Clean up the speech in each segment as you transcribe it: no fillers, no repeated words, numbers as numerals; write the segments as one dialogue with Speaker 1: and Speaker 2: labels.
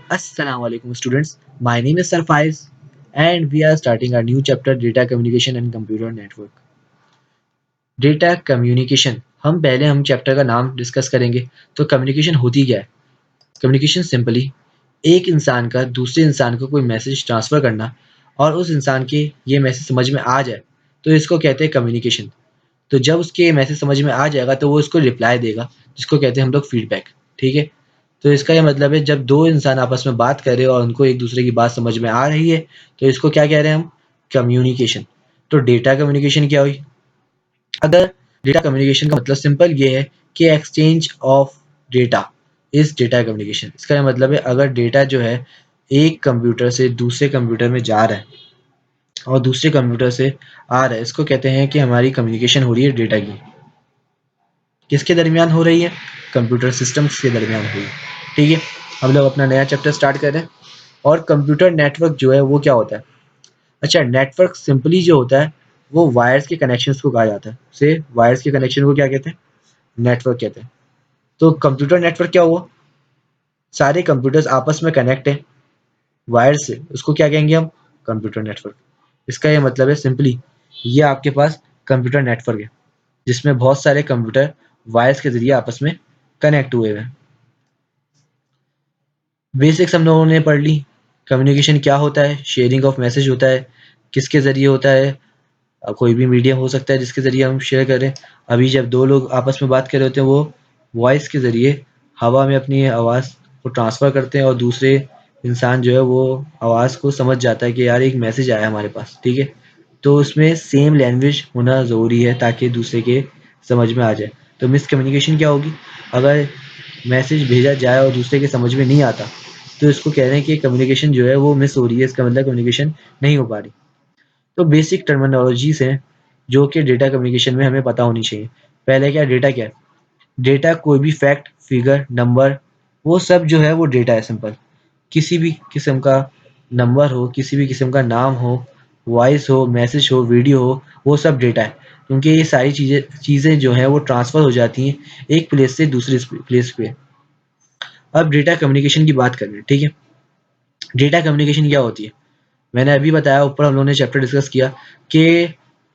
Speaker 1: Assalamualaikum students. My name is Sarfaiz and we are starting a new chapter data communication and computer network. Data communication हम chapter का नाम discuss करेंगे। तो communication होती क्या है? कम्युनिकेशन सिंपली एक इंसान का दूसरे इंसान को कोई मैसेज ट्रांसफर करना और उस इंसान के ये मैसेज समझ में आ जाए तो इसको कहते हैं कम्युनिकेशन। तो जब उसके मैसेज समझ में आ जाएगा तो वो इसको रिप्लाई देगा जिसको कहते हैं हम लोग फीडबैक। ठीक है। तो इसका ये मतलब है जब दो इंसान आपस में बात कर रहे हो और उनको एक दूसरे की बात समझ में आ रही है तो इसको क्या कह रहे हैं हम? कम्युनिकेशन। तो डेटा कम्युनिकेशन क्या हुई? अगर डेटा कम्युनिकेशन का मतलब सिंपल ये है कि exchange of data is data communication. इसका ये मतलब है अगर डेटा जो है एक कंप्यूटर से दूसरे कंप्यूटर में जा रहा है और दूसरे कंप्यूटर से आ रहा है, इसको कहते हैं कि हमारी कम्युनिकेशन हो रही है डेटा की। किसके दरमियान हो रही है? कंप्यूटर सिस्टम्स के दरमियान हो रही है। ठीक है। हम लोग अपना नया चैप्टर स्टार्ट कर रहे हैं। और कंप्यूटर नेटवर्क जो है वो क्या होता है? अच्छा, नेटवर्क सिंपली जो होता है वो वायर्स के कनेक्शंस को कहा जाता है। से वायर्स के कनेक्शन को क्या कहते हैं? नेटवर्क कहते हैं। तो कंप्यूटर नेटवर्क क्या हुआ? सारे कंप्यूटर्स आपस में कनेक्ट हैं वायर से, उसको क्या कहेंगे हम? Computer network. इसका ये मतलब है सिंपली ये आपके पास कंप्यूटर नेटवर्क है जिसमें बहुत सारे कंप्यूटर वायर्स के जरिए आपस में कनेक्ट हुए हुए हैं। बेसिक्स हम लोगों ने पढ़ ली। कम्युनिकेशन क्या होता है? शेयरिंग ऑफ मैसेज होता है। किसके ज़रिए होता है? कोई भी मीडियम हो सकता है जिसके ज़रिए हम शेयर करें। अभी जब दो लोग आपस में बात कर रहे होते हैं वो वॉइस के ज़रिए हवा में अपनी आवाज़ को ट्रांसफ़र करते हैं और दूसरे इंसान जो है वो आवाज़ को समझ जाता है कि यार एक मैसेज आया हमारे पास। ठीक है। तो उसमें सेम लैंग्वेज होना ज़रूरी है ताकि दूसरे के समझ में आ जाए। तो मिसकम्युनिकेशन क्या होगी? अगर मैसेज भेजा जाए और दूसरे के समझ में नहीं आता तो इसको कह रहे हैं कि कम्युनिकेशन जो है वो मिस हो रही है। इसका मतलब कम्युनिकेशन नहीं हो पा रही। तो बेसिक टर्मिनोलॉजीज हैं जो कि डेटा कम्युनिकेशन में हमें पता होनी चाहिए। पहले क्या डेटा क्या है? डेटा कोई भी फैक्ट, फिगर, नंबर, वो सब जो है वो डेटा है सिंपल। किसी भी किस्म का नंबर हो, किसी भी किस्म का नाम हो, वॉइस हो, मैसेज हो, वीडियो हो, वो सब डेटा है। क्योंकि ये सारी चीज़ें जो हैं वो ट्रांसफ़र हो जाती हैं एक प्लेस से दूसरी प्लेस पे। अब डेटा कम्युनिकेशन की बात करें। ठीक है। डेटा कम्युनिकेशन क्या होती है? मैंने अभी बताया, ऊपर हम लोगों ने चैप्टर डिस्कस किया कि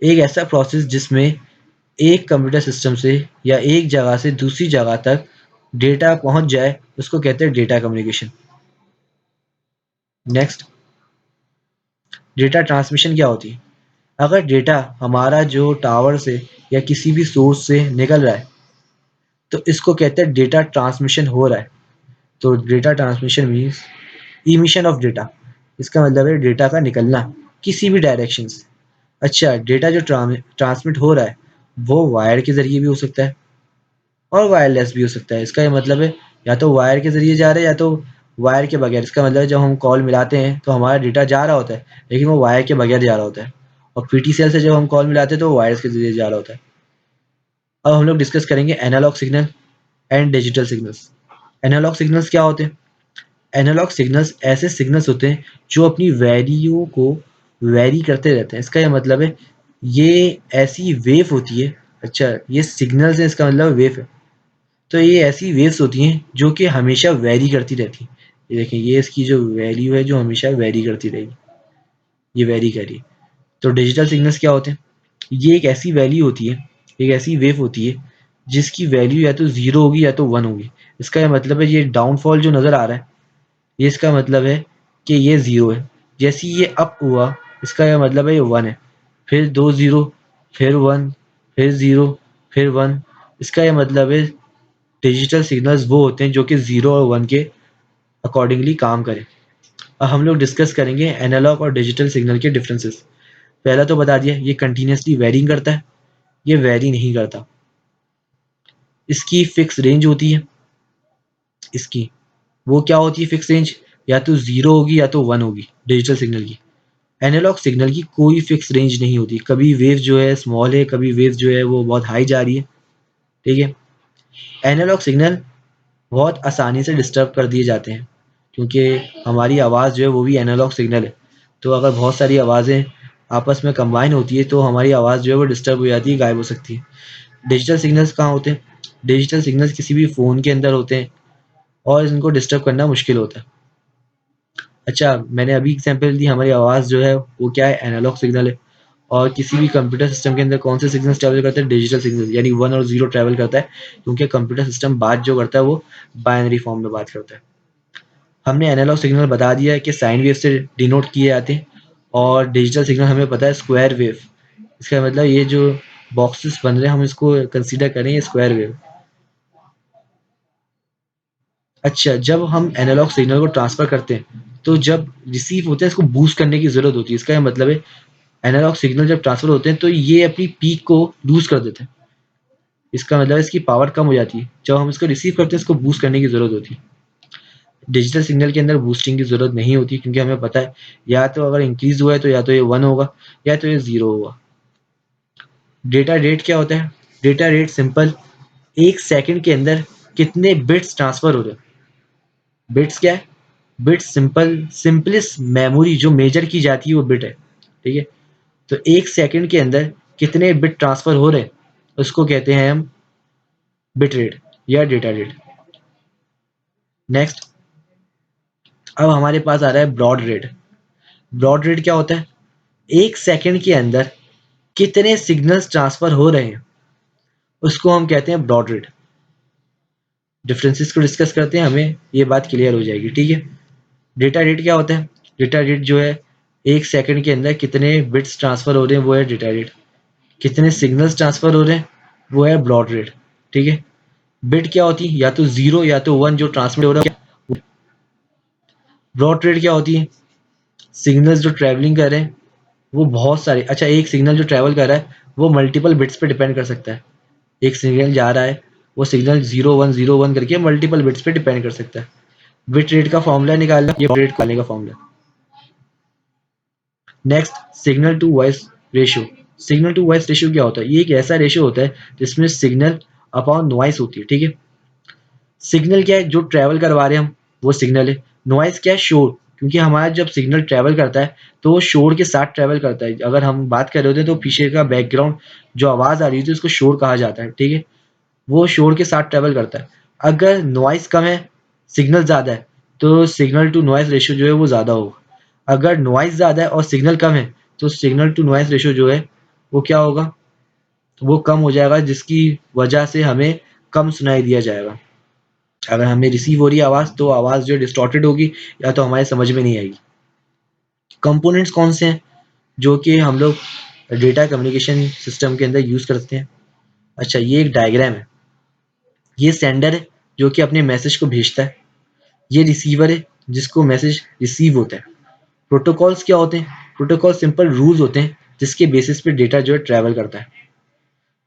Speaker 1: एक ऐसा प्रोसेस जिसमें एक कंप्यूटर सिस्टम से या एक जगह से दूसरी जगह तक डेटा पहुंच जाए उसको कहते हैं data communication. Next, data transmission क्या होती है? अगर डेटा हमारा जो टावर से या किसी भी सोर्स से निकल रहा है तो इसको कहते हैं डेटा ट्रांसमिशन हो रहा है। तो data transmission means emission of data. इसका मतलब है डेटा का निकलना किसी भी डायरेक्शन से। अच्छा, डेटा जो ट्रांसमिट हो रहा है वो वायर के ज़रिए भी हो सकता है और वायरलेस भी हो सकता है। इसका ये मतलब है या तो वायर के ज़रिए जा रहा है या तो वायर के बगैर। इसका मतलब है जब हम कॉल मिलाते हैं तो हमारा डेटा जा रहा होता है लेकिन वो वायर के बगैर जा रहा होता है। और पीटीसीएल से जब हम कॉल मिलाते हैं तो वो वायर्स के ज़रिए जा रहा होता है। अब हम लोग डिस्कस करेंगे analogue signal and digital signals. Analogue signals क्या होते हैं? एनालॉग सिग्नल्स ऐसे सिग्नल्स होते हैं जो अपनी वैल्यू को वैरी करते रहते हैं। इसका ये मतलब है ये ऐसी वेव होती है। अच्छा, ये सिग्नल्स है, इसका मतलब वेव है। तो ये ऐसी वेव्स होती हैं जो कि हमेशा वैरी करती रहती हैं। ये देखें, ये इसकी जो वैल्यू है जो हमेशा वैरी करती रहेगी, ये वैरी कर रही है। तो डिजिटल सिग्नल्स क्या होते हैं? ये एक ऐसी वैल्यू होती है, एक ऐसी वेव होती है जिसकी वैल्यू या तो ज़ीरो होगी या तो वन होगी। इसका ये मतलब है ये डाउनफॉल जो नज़र आ रहा है ये इसका मतलब है कि ये ज़ीरो है। जैसे ही ये अप हुआ इसका ये मतलब है ये वन है। फिर दो ज़ीरो, फिर वन, फिर ज़ीरो, फिर वन। इसका ये मतलब है डिजिटल सिग्नल्स वो होते हैं जो कि ज़ीरो और वन के अकॉर्डिंगली काम करें। अब हम लोग डिस्कस करेंगे एनालॉग और डिजिटल सिग्नल के डिफरेंसेस। पहला तो बता दिया ये कंटिन्यूसली वैरिंग करता है, ये वैरी नहीं करता। इसकी फिक्स रेंज होती है। इसकी वो क्या होती है फिक्स रेंज? या तो ज़ीरो होगी या तो वन होगी डिजिटल सिग्नल की। एनालॉग सिग्नल की कोई फिक्स रेंज नहीं होती। कभी वेव जो है स्मॉल है, कभी वेव जो है वो बहुत हाई जा रही है। ठीक है। एनालॉग सिग्नल बहुत आसानी से डिस्टर्ब कर दिए जाते हैं क्योंकि हमारी आवाज़ जो है वो भी एनालॉग सिग्नल है। तो अगर बहुत सारी आवाज़ें आपस में कंबाइन होती है तो हमारी आवाज़ जो है वो डिस्टर्ब हो जाती है, गायब हो सकती है। डिजिटल सिग्नल्स कहाँ होते हैं? डिजिटल सिग्नल्स किसी भी फ़ोन के अंदर होते हैं और इनको डिस्टर्ब करना मुश्किल होता है। अच्छा, मैंने अभी एग्जांपल दी, हमारी आवाज़ जो है वो क्या है, एनालॉग सिग्नल है। और किसी भी कंप्यूटर सिस्टम के अंदर कौन से सिग्नल्स ट्रैवल करते हैं, डिजिटल सिग्नल, यानी 1 और 0 ट्रैवल करता है, क्योंकि कंप्यूटर सिस्टम बात जो करता है वो बाइनरी फॉर्म में बात करता है। हमने एनालॉग सिग्नल बता दिया है कि साइन वेव से डिनोट किए जाते हैं, और डिजिटल सिग्नल हमें पता है स्क्वायर वेव। इसका मतलब ये जो बॉक्सेस बन रहे हैं हम इसको कंसीडर करें स्क्वायर वेव। अच्छा, जब हम एनालॉग सिग्नल को ट्रांसफर करते हैं तो जब रिसीव होते हैं इसको बूस्ट करने की जरूरत होती है। इसका मतलब है एनालॉग सिग्नल जब ट्रांसफर होते हैं तो ये अपनी पीक को लूज कर देते हैं। इसका मतलब इसकी पावर कम हो जाती है। जब हम इसको रिसीव करते हैं इसको बूस्ट करने की जरूरत होती है। डिजिटल सिग्नल के अंदर बूस्टिंग की जरूरत नहीं होती, क्योंकि हमें पता है या तो अगर इंक्रीज हुआ है तो या तो ये 1 होगा या तो ये 0 होगा। डेटा रेट क्या होता है? डेटा रेट सिंपल, एक सेकंड के अंदर कितने बिट्स ट्रांसफर हो रहे हैं। बिट्स क्या है? बिट्स सिंपलेस्ट मेमोरी जो मेजर की जाती है वो बिट है। ठीक है, तो एक सेकंड के अंदर कितने बिट ट्रांसफर हो रहे हैं उसको कहते हैं हम बिट रेट या डेटा रेट। नेक्स्ट, अब हमारे पास आ रहा है ब्रॉड रेट। ब्रॉड रेट क्या होता है? एक सेकंड के अंदर कितने सिग्नल्स ट्रांसफर हो रहे हैं उसको हम कहते हैं ब्रॉड रेट। डिफरेंसेस को डिस्कस करते हैं, हमें ये बात क्लियर हो जाएगी। ठीक है, डेटा रेट क्या होता है? डेटा रेट जो है एक सेकंड के अंदर कितने बिट्स ट्रांसफर हो रहे हैं वो है डेटा रेट। कितने सिग्नल्स ट्रांसफर हो रहे हैं वो है ब्रॉड रेट। ठीक है, बिट क्या होती है? या तो 0 या तो 1 जो ट्रांसमिट हो रहा है। ब्रॉड रेट क्या होती है? सिग्नल्स जो ट्रैवलिंग कर रहे हैं वो बहुत सारे, अच्छा एक सिग्नल जो ट्रैवल कर रहा है वो मल्टीपल बिट्स पे डिपेंड कर सकता है। एक सिग्नल जा रहा है, वो सिग्नल 0101 करके मल्टीपल बिट्स पे डिपेंड कर सकता है। बिट रेट का फॉर्मूला निकालना, ये रेट निकालने का formula. Next, signal to voice ratio. Signal to voice ratio क्या होता है? ये एक ऐसा रेशियो होता है जिसमें सिग्नल अपॉन नॉइस होती है। ठीक है, सिग्नल क्या है? जो ट्रैवल करवा रहे हैं हम वो सिग्नल है। नॉइस क्या है? शोर, क्योंकि हमारा जब सिग्नल ट्रैवल करता है तो वो शोर के साथ ट्रैवल करता है। अगर हम बात कर रहे होते हैं तो पीछे का बैकग्राउंड जो आवाज़ आ रही होती है उसको शोर कहा जाता है। ठीक है, वो शोर के साथ ट्रैवल करता है। अगर नॉइस कम है, सिग्नल ज़्यादा है, तो सिग्नल टू नॉइस रेशियो जो है वो ज़्यादा होगा। अगर नॉइस ज़्यादा है और सिग्नल कम है तो सिग्नल टू नॉइस रेशियो जो है वो क्या होगा? वो कम हो जाएगा, जिसकी वजह से हमें कम सुनाई दिया जाएगा। अगर हमें रिसीव हो रही है आवाज़ तो आवाज़ जो डिस्टॉर्टेड होगी या तो हमारे समझ में नहीं आएगी। कंपोनेंट्स कौन से हैं जो कि हम लोग डेटा कम्युनिकेशन सिस्टम के अंदर यूज़ करते हैं? अच्छा, ये एक डायग्राम है। ये सेंडर है जो कि अपने मैसेज को भेजता है। ये रिसीवर है जिसको मैसेज रिसीव होता है। प्रोटोकॉल्स क्या होते हैं? प्रोटोकॉल सिंपल रूल्स होते हैं जिसके बेसिस पे डेटा जो है ट्रैवल करता है।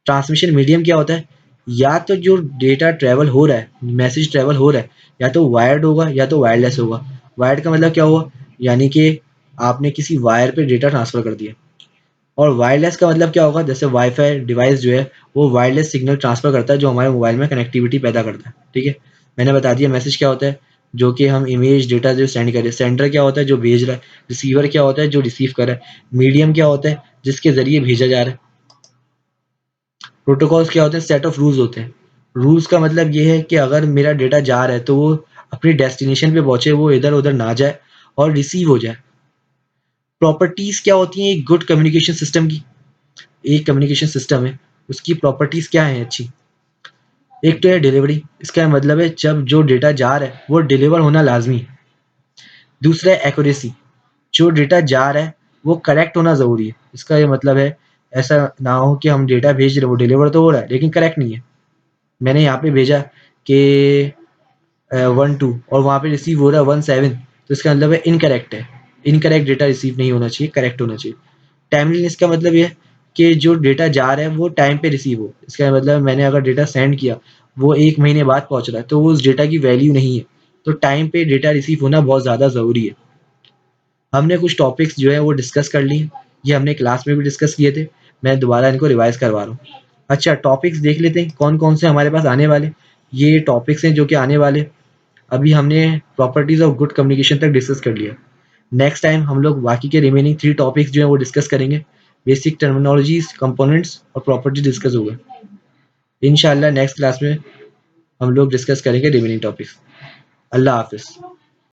Speaker 1: ट्रांसमिशन मीडियम क्या होता है? या तो जो डेटा ट्रैवल हो रहा है, मैसेज ट्रैवल हो रहा है, या तो वायर्ड होगा या तो वायरलेस होगा। वायर्ड का मतलब क्या हुआ? यानी कि आपने किसी वायर पे डेटा ट्रांसफर कर दिया। और वायरलेस का मतलब क्या होगा? जैसे वाईफाई डिवाइस जो है वो वायरलेस सिग्नल ट्रांसफर करता है जो हमारे मोबाइल में कनेक्टिविटी पैदा करता है। ठीक है, मैंने बता दिया मैसेज क्या होता है, जो कि हम इमेज डेटा जो सेंड करें। सेंडर क्या होता है? जो भेज रहा है। रिसीवर क्या होता है? जो रिसीव कर रहा है। मीडियम क्या होता है? जिसके जरिए भेजा जा रहा है। प्रोटोकॉल्स क्या होते हैं? सेट ऑफ रूल्स होते हैं। रूल्स का मतलब ये है कि अगर मेरा डेटा जा रहा है तो वो अपनी डेस्टिनेशन पे पहुंचे, वो इधर उधर ना जाए और रिसीव हो जाए। प्रॉपर्टीज क्या होती हैं एक गुड कम्युनिकेशन सिस्टम की? एक कम्युनिकेशन सिस्टम है उसकी प्रॉपर्टीज क्या है अच्छी? एक तो है डिलीवरी, इसका मतलब है जब जो डेटा जा रहा है वो डिलीवर होना लाजमी है। दूसरा है एक्यूरेसी, जो डेटा जा रहा है वो करेक्ट होना ज़रूरी है। इसका ये मतलब है ऐसा ना हो कि हम डेटा भेज रहे हैं वो डिलीवर तो हो रहा है लेकिन करेक्ट नहीं है। मैंने यहाँ पे भेजा कि 12 और वहाँ पे रिसीव हो रहा है 17, तो इसका मतलब है इनकरेक्ट है। इनकरेक्ट डेटा रिसीव नहीं होना चाहिए, करेक्ट होना चाहिए। टाइमलीनेस का मतलब ये है कि जो डेटा जा रहा है वो टाइम पे रिसीव हो। इसका मतलब मैंने अगर डेटा सेंड किया वो 1 महीने बाद पहुँच रहा है तो वो उस डेटा की वैल्यू नहीं है। तो टाइम पे डेटा रिसीव होना बहुत ज़्यादा ज़रूरी है। हमने कुछ टॉपिक्स जो है वो डिस्कस कर लिए, ये हमने क्लास में भी डिस्कस किए थे। मैं दोबारा इनको रिवाइज़ करवा रहा हूँ। अच्छा, टॉपिक्स देख लेते हैं कौन-कौन से हमारे पास आने वाले। ये टॉपिक्स हैं जो कि आने वाले। अभी हमने प्रॉपर्टीज़ ऑफ गुड कम्युनिकेशन तक डिस्कस कर लिया। नेक्स्ट टाइम हम लोग बाकी के रिमेनिंग 3 टॉपिक्स जो हैं वो डिस्कस करेंगे। बेसिक टर्मिनोलॉजीज़, कंपोनेंट्स और प्रॉपर्टी डिस्कस होगा। इंशाल्लाह नेक्स्ट क्लास में हम लोग डिस्कस करेंगे रिमेनिंग टॉपिक्स। अल्लाह हाफ़िज़।